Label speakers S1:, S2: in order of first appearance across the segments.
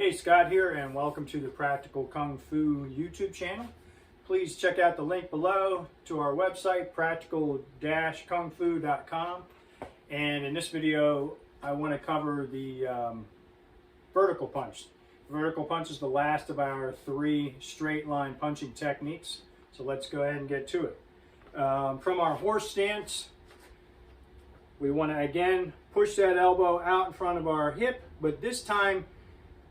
S1: Hey, Scott here, and welcome to the Practical Kung Fu YouTube channel. Please check out the link below to our website, practical-kungfu.com. And in this video, I want to cover the vertical punch. Vertical punch is the last of our 3 straight line punching techniques. So let's go ahead and get to it. From our horse stance, we want to again push that elbow out in front of our hip, but this time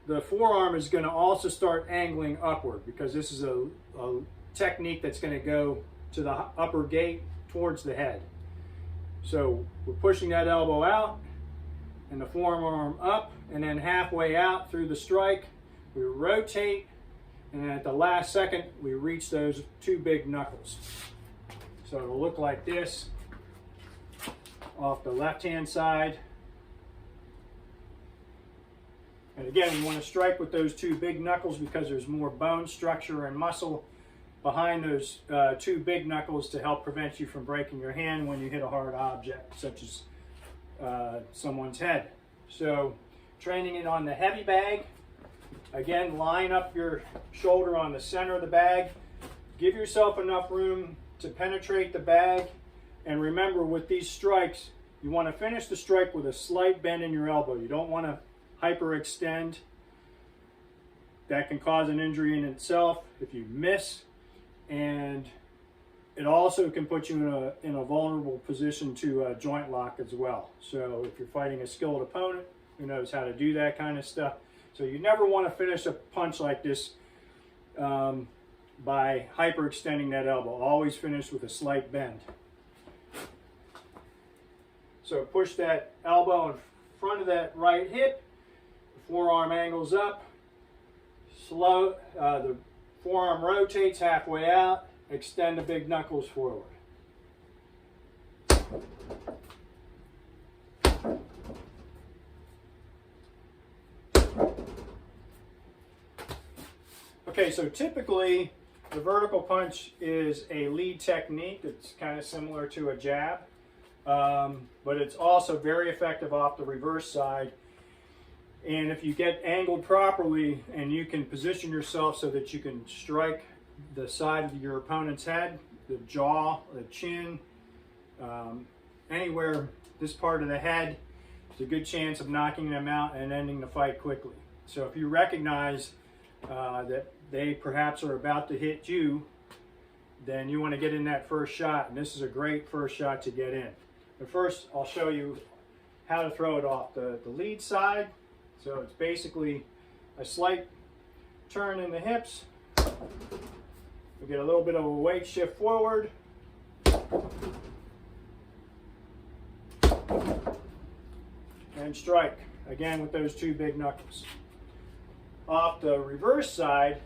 S1: the forearm is going to also start angling upward because this is a technique that's going to go to the upper gate towards the head. So we're pushing that elbow out and the forearm up, and then halfway out through the strike, we rotate, and then at the last second, we reach those 2 big knuckles. So it'll look like this off the left-hand side. And again, we want to strike with those 2 big knuckles because there's more bone structure and muscle behind those 2 big knuckles to help prevent you from breaking your hand when you hit a hard object, such as someone's head. So training it on the heavy bag, again, line up your shoulder on the center of the bag. Give yourself enough room to penetrate the bag. And remember, with these strikes, you want to finish the strike with a slight bend in your elbow. You don't want to hyperextend. That can cause an injury in itself if you miss, and it also can put you in a vulnerable position to a joint lock as well. So if you're fighting a skilled opponent who knows how to do that kind of stuff, so you never want to finish a punch like this by hyperextending that elbow. Always finish with a slight bend. So push that elbow in front of that right hip. Forearm angles up, slow, the forearm rotates halfway out, extend the big knuckles forward. Okay, so typically the vertical punch is a lead technique. It's kind of similar to a jab, but it's also very effective off the reverse side. And if you get angled properly and you can position yourself so that you can strike the side of your opponent's head, the jaw, the chin, anywhere this part of the head, there's a good chance of knocking them out and ending the fight quickly. So if you recognize that they perhaps are about to hit you, then you want to get in that first shot, and this is a great first shot to get in. But first, I'll show you how to throw it off the lead side. So it's basically a slight turn in the hips. We get a little bit of a weight shift forward. And strike, again with those 2 big knuckles. Off the reverse side,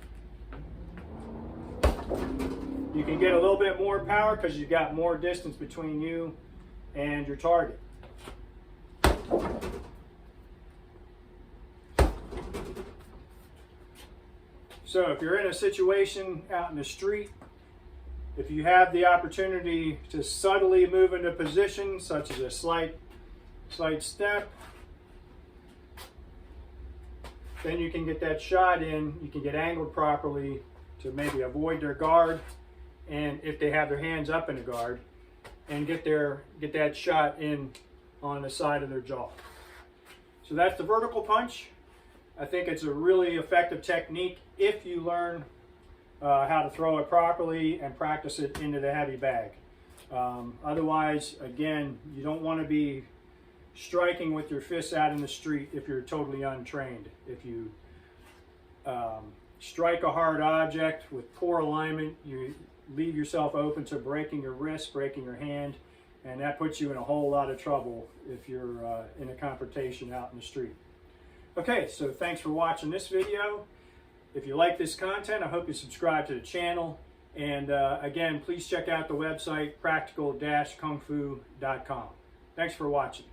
S1: you can get a little bit more power because you've got more distance between you and your target. So if you're in a situation out in the street, if you have the opportunity to subtly move into position, such as a slight step, then you can get that shot in. You can get angled properly to maybe avoid their guard, and if they have their hands up in a guard, and get that shot in on the side of their jaw. So that's the vertical punch. I think it's a really effective technique if you learn how to throw it properly and practice it into the heavy bag. Otherwise, again, you don't want to be striking with your fists out in the street if you're totally untrained. If you strike a hard object with poor alignment, you leave yourself open to breaking your wrist, breaking your hand, and that puts you in a whole lot of trouble if you're in a confrontation out in the street. Okay, so thanks for watching this video. If you like this content, I hope you subscribe to the channel. And again, please check out the website, practical-kungfu.com. Thanks for watching.